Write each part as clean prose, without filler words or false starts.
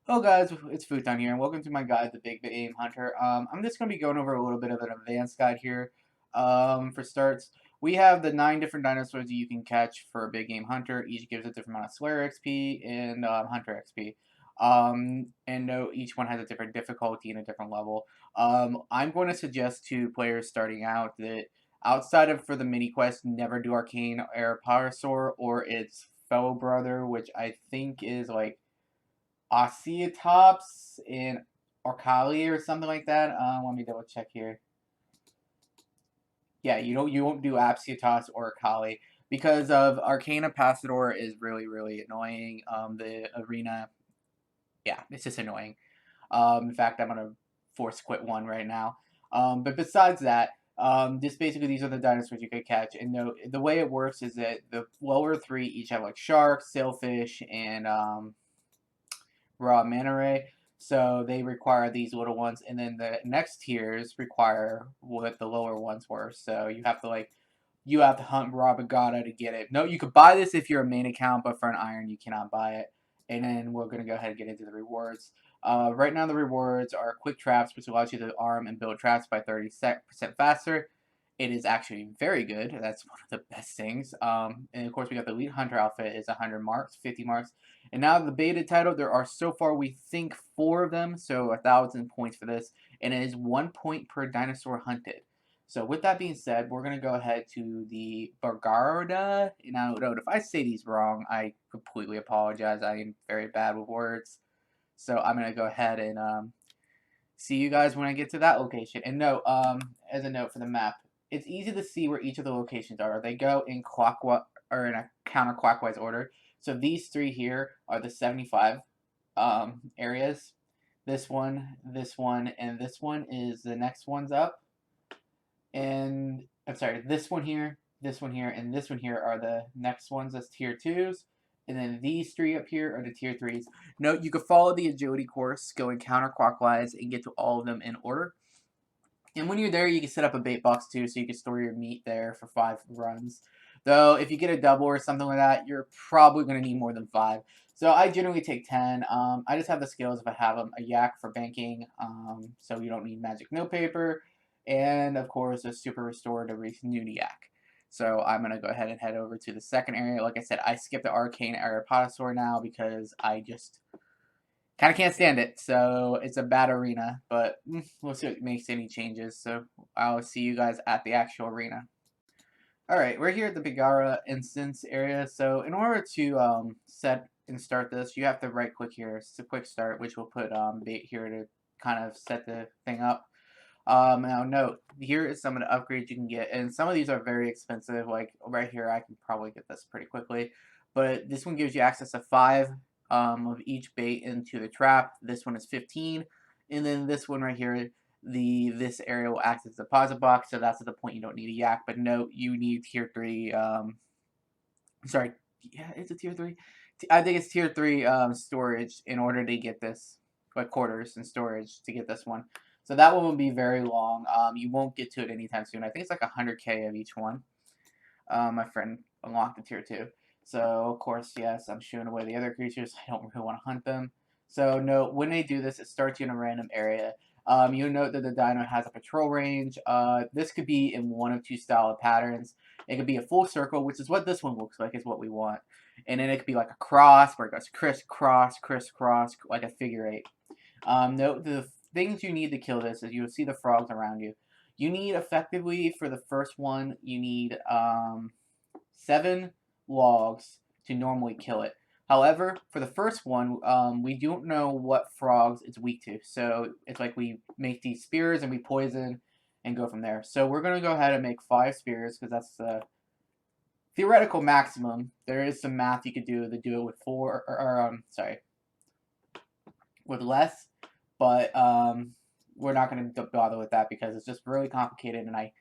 Hello guys, it's Futon here, and welcome to my guide, the Big Game Hunter. I'm just going to be going over a little bit of an advanced guide here. For starts, we have the 9 different dinosaurs that you can catch for a Big Game Hunter. Each gives a different amount of Slayer XP and Hunter XP. And note, each one has a different difficulty and a different level. I'm going to suggest to players starting out that outside of for the mini quest, never do Arcane Aeroparasaur or its fellow brother, which I think is like Oceatops in Orcali or something like that. Let me double check here. Yeah, you won't do Apsiotos or Orcali because of Arcana Passador is really annoying. The arena, yeah, it's just annoying. In fact, I'm gonna force quit one right now. But besides that, just basically these are the dinosaurs you could catch. And the way it works is that the lower three each have like sharks, sailfish, and raw manta ray. So they require these little ones, and then the next tiers require what the lower ones were. So you have to hunt raw Bagada to get it. No, you could buy this if you're a main account, but for an iron you cannot buy it. And then we're gonna go ahead and get into the rewards. Right now the rewards are quick traps, which allows you to arm and build traps by 30% faster. It is actually very good. That's one of the best things. And of course, we got the Elite Hunter outfit is 100 marks, 50 marks. And now the beta title, there are so far, we think, 4 of them. So 1,000 points for this. And it is 1 point per dinosaur hunted. So with that being said, we're going to go ahead to the Bargarda. Now, note, if I say these wrong, I completely apologize. I am very bad with words. So I'm going to go ahead and see you guys when I get to that location. And note, as a note for the map, it's easy to see where each of the locations are. They go in clockwise or in a counterclockwise order. So these 3 here are the 75 areas. This one, and this one is the next ones up. And I'm sorry, this one here, and this one here are the next ones as tier 2s. And then these 3 up here are the tier 3s. Note, you can follow the agility course going counterclockwise and get to all of them in order. And when you're there, you can set up a bait box too, so you can store your meat there for 5 runs. Though, if you get a double or something like that, you're probably going to need more than 5. So I generally take 10. I just have the skills if I have them. A yak for banking, so you don't need magic note paper. And, of course, a super restore to renew the yak. So I'm going to go ahead and head over to the second area. Like I said, I skipped the Arcane Aeroparasaur now because I just kind of can't stand it, so it's a bad arena, but we'll see if it makes any changes. So I'll see you guys at the actual arena. Alright, we're here at the Bigara instance area. So in order to set and start this, you have to right click here. It's a quick start, which will put bait here to kind of set the thing up. Now note, here is some of the upgrades you can get, and some of these are very expensive. Like right here, I can probably get this pretty quickly, but this one gives you access to 5 of each bait into the trap. This one is 15, and then this one right here, this area will act as a deposit box. So that's at the point you don't need a yak. But note, you need tier 3. Sorry, yeah, it's a tier 3. I think it's tier 3 storage in order to get this, like quarters and storage to get this one. So that one will be very long. You won't get to it anytime soon. I think it's like 100k of each one. My friend unlocked the tier 2. So, of course, yes, I'm shooing away the other creatures. I don't really want to hunt them. So, note, when they do this, it starts you in a random area. You'll note that the dino has a patrol range. This could be in one of 2 style of patterns. It could be a full circle, which is what this one looks like, is what we want. And then it could be like a cross, where it goes crisscross, like a figure 8. Note, the things you need to kill this is you'll see the frogs around you. You need, effectively, for the first one, you need 7 logs to normally kill it. However, for the first one, we don't know what frogs it's weak to. So it's like we make these spears and we poison and go from there. So we're going to go ahead and make 5 spears because that's the theoretical maximum. There is some math you could do to do it with 4, with less. But we're not going to bother with that because it's just really complicated and I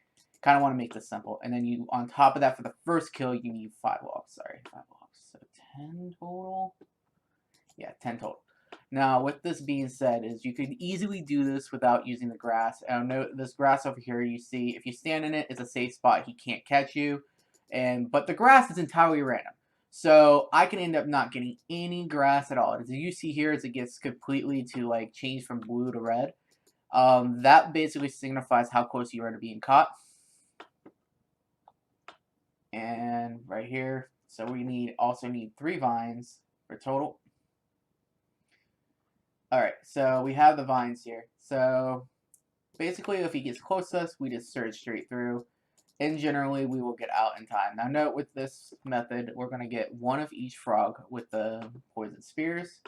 kind of want to make this simple. And then you, on top of that, for the first kill, you need 5 logs. Sorry, 5 logs. So 10 total. Yeah, 10 total. Now, with this being said, is you can easily do this without using the grass. And note this grass over here, you see, if you stand in it, it's a safe spot. He can't catch you. But the grass is entirely random. So I can end up not getting any grass at all. As you see here, as it gets completely to like change from blue to red, that basically signifies how close you are to being caught. And right here, so we also need 3 vines for total. Alright, so we have the vines here. So basically, if he gets close to us, we just surge straight through. And generally, we will get out in time. Now note, with this method, we're going to get 1 of each frog with the poison spears.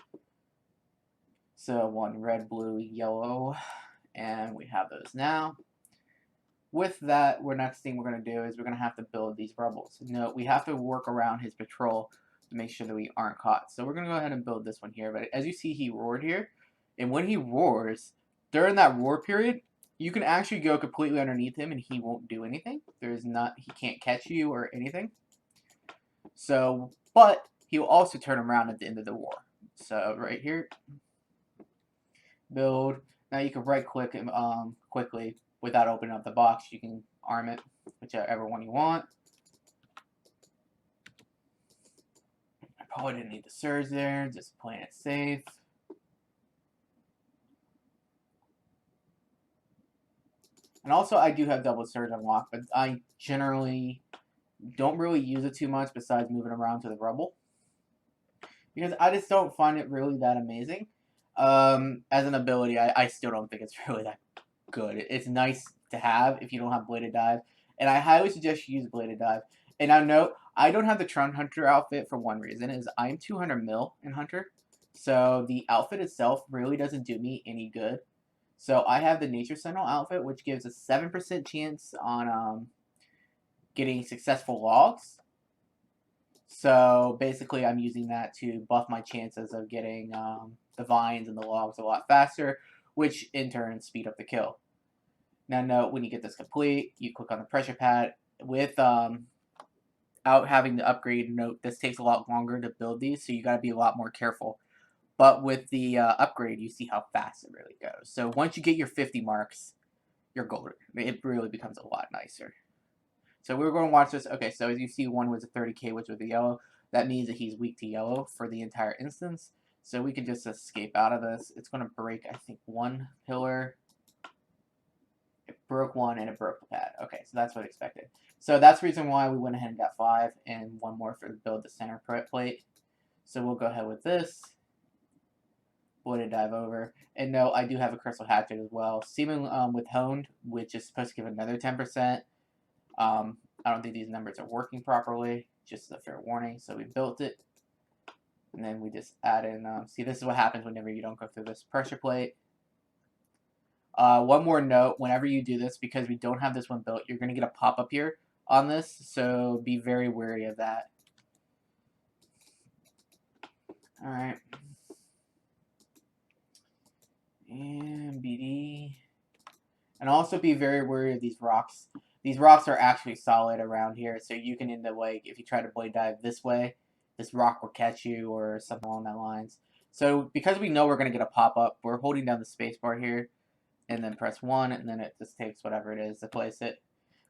So 1 red, blue, yellow, and we have those now. With that, next thing we're going to do is we're going to have to build these rubbles. Note, we have to work around his patrol to make sure that we aren't caught. So we're going to go ahead and build this one here. But as you see, he roared here. And when he roars, during that roar period, you can actually go completely underneath him and he won't do anything. He can't catch you or anything. So, but he'll also turn around at the end of the roar. So right here, build. Now you can right click him quickly without opening up the box. You can arm it, whichever one you want. I probably didn't need the surge there, just playing it safe. And also, I do have double surge unlocked, but I generally don't really use it too much besides moving around to the rubble. Because I just don't find it really that amazing. As an ability, I still don't think it's really that good. It's nice to have if you don't have Bladed Dive. And I highly suggest you use Bladed Dive. And I know I don't have the Tron Hunter outfit for one reason, is I'm 200 mil in Hunter. So the outfit itself really doesn't do me any good. So I have the Nature Sentinel outfit, which gives a 7% chance on getting successful logs. So basically I'm using that to buff my chances of getting the vines and the logs a lot faster, which in turn speed up the kill. Now note, when you get this complete, you click on the pressure pad. Without having the upgrade, note this takes a lot longer to build these, so you got to be a lot more careful. But with the upgrade, you see how fast it really goes. So once you get your 50 marks, you're golden. It really becomes a lot nicer. So we're going to watch this. Okay, so as you see, one was a 30k, which was a yellow. That means that he's weak to yellow for the entire instance. So we can just escape out of this. It's going to break, I think, 1 pillar. It broke 1 and it broke the pad. Okay, so that's what I expected. So that's the reason why we went ahead and got 5 and 1 more for build the center plate. So we'll go ahead with this. Bladed Dive over. And no, I do have a Crystal Hatchet as well. Seeming with Honed, which is supposed to give another 10%. I don't think these numbers are working properly. Just a fair warning. So we built it. And then we just add in, see, this is what happens whenever you don't go through this pressure plate. One more note, whenever you do this, because we don't have this one built, you're going to get a pop-up here on this. So be very wary of that. Alright. And BD. And also be very wary of these rocks. These rocks are actually solid around here, so you can end up, like, if you try to blade dive this way, this rock will catch you or something along that lines. So because we know we're going to get a pop-up, we're holding down the spacebar here, and then press 1, and then it just takes whatever it is to place it.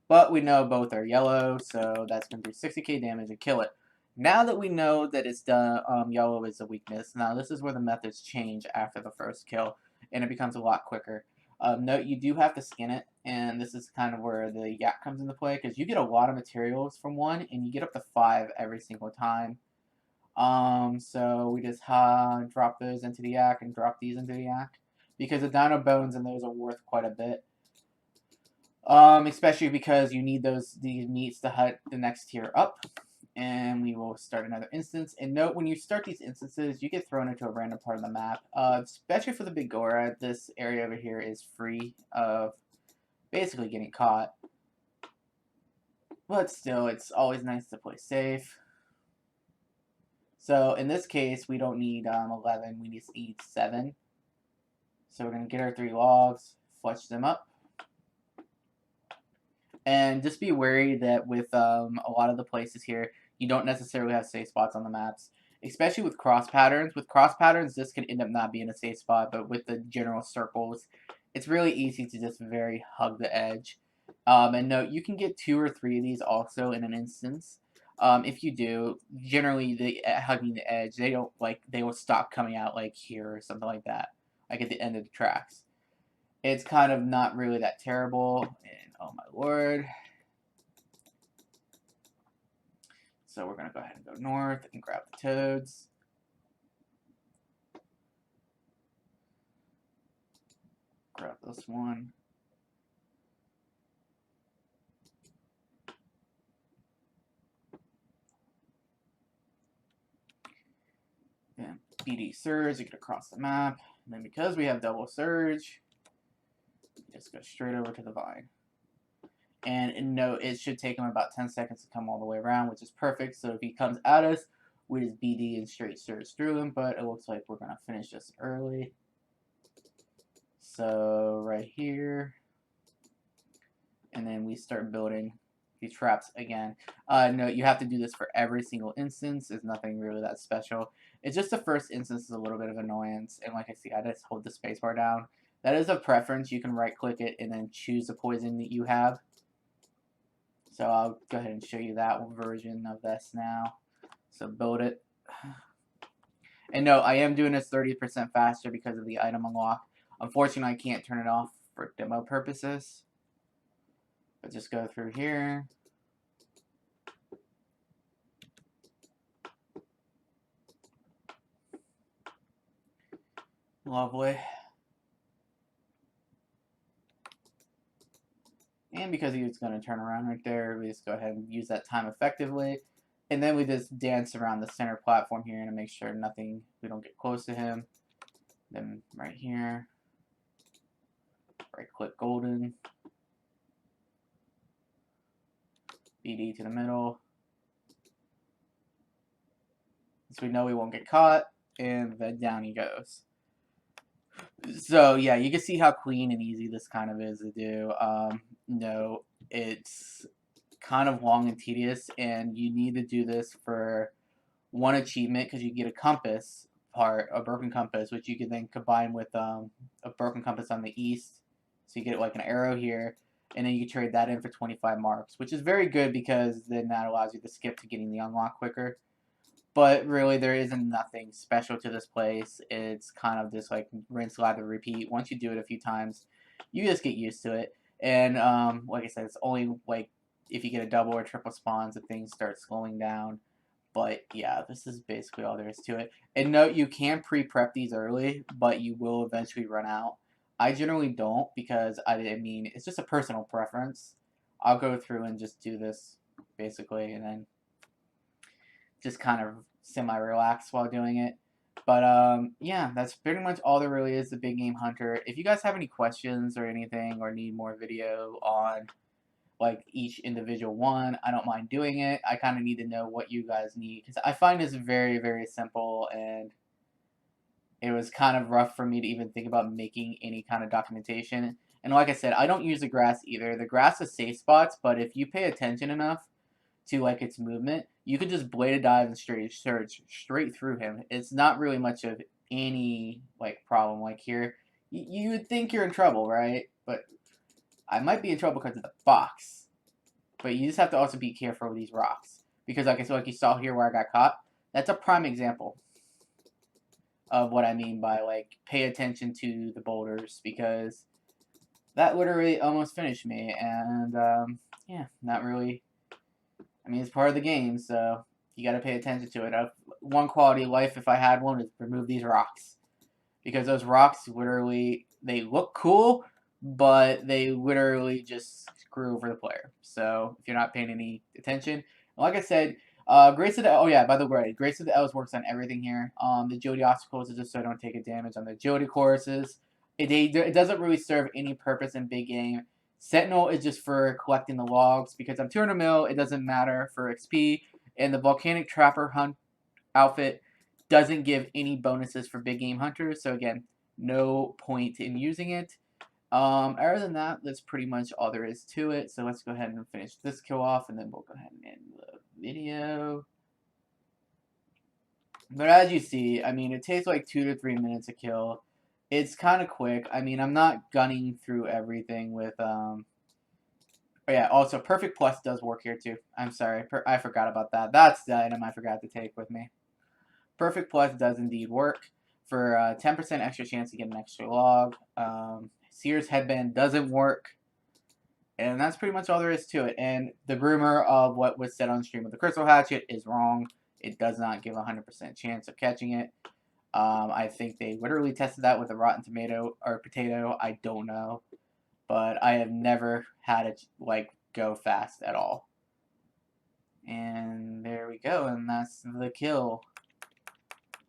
But we know both are yellow, so that's going to do 60k damage and kill it. Now that we know that it's done, yellow is a weakness, now this is where the methods change after the first kill, and it becomes a lot quicker. Note, you do have to skin it, and this is kind of where the yak comes into play, because you get a lot of materials from 1, and you get up to 5 every single time. So we just drop those into the yak and drop these into the yak, because the dino bones and those are worth quite a bit. Especially because you need these meats to hut the next tier up. And we will start another instance. And note, when you start these instances, you get thrown into a random part of the map. Especially for the Big Gora, this area over here is free of basically getting caught. But still, it's always nice to play safe. So in this case, we don't need 11, we just need 7. So we're going to get our 3 logs, fletch them up. And just be wary that with a lot of the places here, you don't necessarily have safe spots on the maps, especially with cross patterns. With cross patterns, this can end up not being a safe spot, but with the general circles, it's really easy to just hug the edge. And note, you can get 2 or 3 of these also in an instance. If you do, generally they hugging the edge, they will stop coming out like here or something like that, like at the end of the tracks. It's kind of not really that terrible, and oh my lord. So we're gonna go ahead and go north and grab the toads. Grab this one. Then BD surge, you get across the map. And then because we have double surge, just go straight over to the vine. And note, it should take him about 10 seconds to come all the way around, which is perfect. So if he comes at us, we just BD and straight surge through him, but it looks like we're going to finish this early. So right here, and then we start building these traps again. Note, you have to do this for every single instance. It's nothing really that special. It's just the first instance is a little bit of annoyance, and like I see, I just hold the spacebar down. That is a preference. You can right-click it and then choose the poison that you have. So I'll go ahead and show you that version of this now. So build it. And no, I am doing this 30% faster because of the item unlock. Unfortunately, I can't turn it off for demo purposes. But just go through here. Lovely. And because he was going to turn around right there, we just go ahead and use that time effectively. And then we just dance around the center platform here to make sure we don't get close to him. Then right here, right click golden. BD to the middle. So we know we won't get caught. And then down he goes. So yeah, you can see how clean and easy this kind of is to do. No, it's kind of long and tedious, and you need to do this for one achievement because you get a compass part, a broken compass, which you can then combine with a broken compass on the east. So you get like an arrow here, and then you can trade that in for 25 marks, which is very good because then that allows you to skip to getting the unlock quicker. But really, there isn't nothing special to this place. It's kind of just like rinse, lather, repeat. Once you do it a few times, you just get used to it. And like I said, it's only like if you get a double or triple spawns that things start slowing down. But yeah, this is basically all there is to it. And note, you can pre-prep these early, but you will eventually run out. I generally don't because I mean, it's just a personal preference. I'll go through and just do this basically, and then just kind of semi-relax while doing it. But yeah, that's pretty much all there really is the Big Game Hunter. If you guys have any questions or anything or need more video on like each individual one, I don't mind doing it. I kind of need to know what you guys need because I find this very, very simple, and it was kind of rough for me to even think about making any kind of documentation. And like I said, I don't use the grass either. The grass is safe spots, but if you pay attention enough to like its movement, you could just blade a dive and straight surge straight through him. It's not really much of any like problem. Like here, you would think you're in trouble, right? But I might be in trouble because of the fox. But you just have to also be careful with these rocks because, like I said, like you saw here where I got caught. That's a prime example of what I mean by like pay attention to the boulders because that literally almost finished me. And yeah, not really. I mean, it's part of the game, so you got to pay attention to it. One quality of life, if I had one, is remove these rocks. Because those rocks literally, they look cool, but they literally just screw over the player. So if you're not paying any attention, like I said, Grace of the oh yeah, by the way, Grace of the Elves works on everything here. The agility obstacles is just so I don't take a damage on the agility courses. It doesn't really serve any purpose in big game. Sentinel is just for collecting the logs because I'm 200 mil. It doesn't matter for XP, and the Volcanic Trapper Hunt outfit doesn't give any bonuses for big game hunters. So again, no point in using it. Other than that, that's pretty much all there is to it. So let's go ahead and finish this kill off, and then we'll go ahead and end the video. But as you see, I mean, it takes like 2 to 3 minutes to kill. It's kind of quick. I mean, I'm not gunning through everything with Oh yeah, also Perfect Plus does work here too. I'm sorry, I forgot about that. That's the item I forgot to take with me. Perfect Plus does indeed work for 10% extra chance to get an extra log. Sears Headband doesn't work. And that's pretty much all there is to it. And the rumor of what was said on stream with the Crystal Hatchet is wrong. It does not give a 100% chance of catching it. I think they literally tested that with a rotten tomato or potato. I don't know. But I have never had it like go fast at all. And there we go. And that's the kill.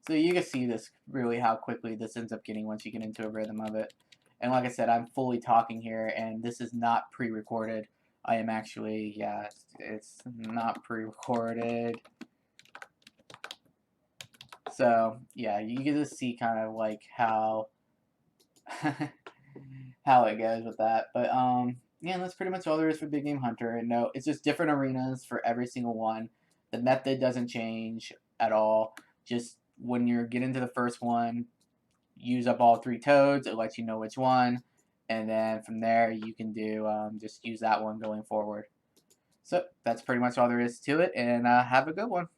So you can see this really how quickly this ends up getting once you get into a rhythm of it. And like I said, I'm fully talking here, and this is not pre-recorded. I am actually, yeah, it's not pre-recorded. So yeah, you get to see kind of like how how it goes with that. But yeah, that's pretty much all there is for Big Game Hunter. And no, it's just different arenas for every single one. The method doesn't change at all. Just when you get into the first one, use up all 3 toads. It lets you know which one, and then from there you can do just use that one going forward. So that's pretty much all there is to it, and have a good one.